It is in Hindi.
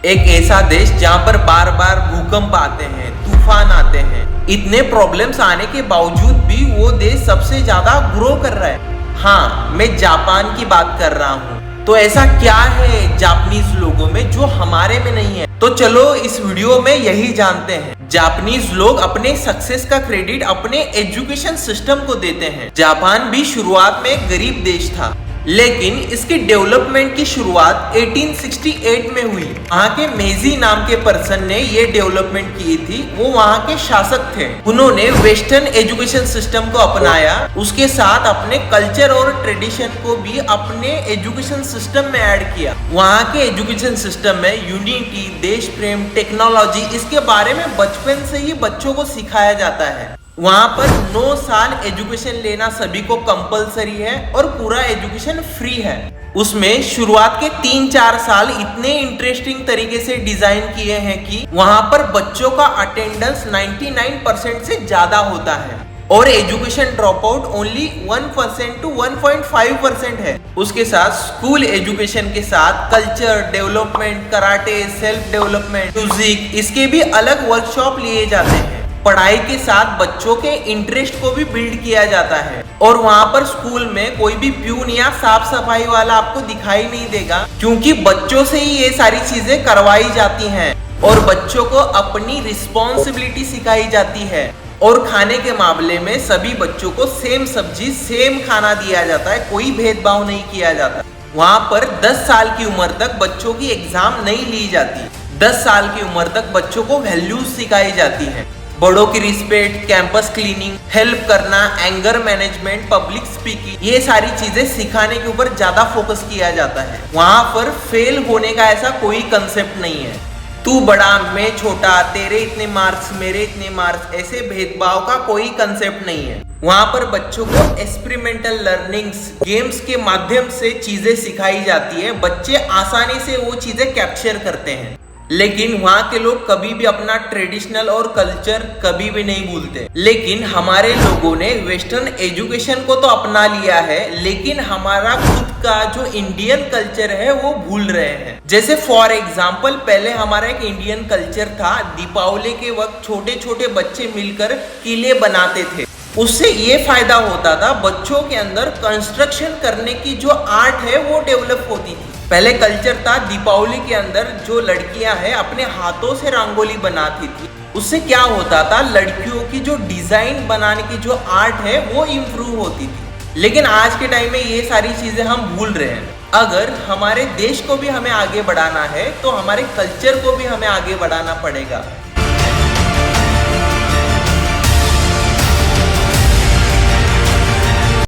एक ऐसा देश जहां पर बार बार भूकंप आते हैं, तूफान आते हैं, इतने प्रॉब्लम्स आने के बावजूद भी वो देश सबसे ज्यादा ग्रो कर रहा है। हाँ, मैं जापान की बात कर रहा हूँ। तो ऐसा क्या है जापानीज लोगों में जो हमारे में नहीं है? तो चलो इस वीडियो में यही जानते हैं। जापानीज लोग अपने सक्सेस का क्रेडिट अपने एजुकेशन सिस्टम को देते हैं। जापान भी शुरुआत में एक गरीब देश था, लेकिन इसकी डेवलपमेंट की शुरुआत 1868 में हुई। वहाँ के मेजी नाम के पर्सन ने ये डेवलपमेंट की थी। वो वहाँ के शासक थे। उन्होंने वेस्टर्न एजुकेशन सिस्टम को अपनाया, उसके साथ अपने कल्चर और ट्रेडिशन को भी अपने एजुकेशन सिस्टम में ऐड किया। वहाँ के एजुकेशन सिस्टम में यूनिटी, देश प्रेम, टेक्नोलॉजी, इसके बारे में बचपन से ही बच्चों को सिखाया जाता है। वहाँ पर 9 साल एजुकेशन लेना सभी को कंपलसरी है और पूरा एजुकेशन फ्री है। उसमें शुरुआत के 3-4 साल इतने इंटरेस्टिंग तरीके से डिजाइन किए हैं कि वहाँ पर बच्चों का अटेंडेंस 99% से ज्यादा होता है और education drop out only 1% to 1.5% है। उसके साथ स्कूल एजुकेशन के साथ culture development, karate, self development, music, इसके भी अलग वर्कशॉप लिए जाते हैं। पढ़ाई के साथ बच्चों के इंटरेस्ट को भी बिल्ड किया जाता है और वहाँ पर स्कूल में कोई भी प्यून या साफ सफाई वाला आपको दिखाई नहीं देगा, क्योंकि बच्चों से ही ये सारी चीजें करवाई जाती हैं और बच्चों को अपनी रिस्पॉन्सिबिलिटी सिखाई जाती है। और खाने के मामले में सभी बच्चों को सेम सब्जी, सेम खाना दिया जाता है, कोई भेदभाव नहीं किया जाता। वहाँ पर 10 साल की उम्र तक बच्चों की एग्जाम नहीं ली जाती। 10 साल की उम्र तक बच्चों को वैल्यूज सिखाई जाती है। बड़ों की रिस्पेक्ट, कैंपस क्लीनिंग, हेल्प करना, एंगर मैनेजमेंट, पब्लिक स्पीकिंग, ये सारी चीजें सिखाने के ऊपर ज्यादा फोकस किया जाता है। वहां पर फेल होने का ऐसा कोई कंसेप्ट नहीं है। तू बड़ा, मैं छोटा, तेरे इतने मार्क्स, मेरे इतने मार्क्स, ऐसे भेदभाव का कोई कंसेप्ट नहीं है। वहां पर बच्चों को एक्सपेरिमेंटल लर्निंग्स, गेम्स के माध्यम से चीजें सिखाई जाती है। बच्चे आसानी से वो चीजें कैप्चर करते हैं। लेकिन वहाँ के लोग कभी भी अपना ट्रेडिशनल और कल्चर कभी भी नहीं भूलते। लेकिन हमारे लोगों ने वेस्टर्न एजुकेशन को तो अपना लिया है, लेकिन हमारा खुद का जो इंडियन कल्चर है वो भूल रहे हैं। जैसे फॉर एग्जाम्पल, पहले हमारा एक इंडियन कल्चर था। दीपावली के वक्त छोटे छोटे बच्चे मिलकर किले बनाते थे। उससे ये फायदा होता था, बच्चों के अंदर कंस्ट्रक्शन करने की जो आर्ट है वो डेवलप होती थी। पहले कल्चर था, दीपावली के अंदर जो लड़कियां हैं अपने हाथों से रंगोली बनाती थी। उससे क्या होता था, लड़कियों की जो डिजाइन बनाने की जो आर्ट है वो इम्प्रूव होती थी। लेकिन आज के टाइम में ये सारी चीजें हम भूल रहे हैं। अगर हमारे देश को भी हमें आगे बढ़ाना है तो हमारे कल्चर को भी हमें आगे बढ़ाना पड़ेगा।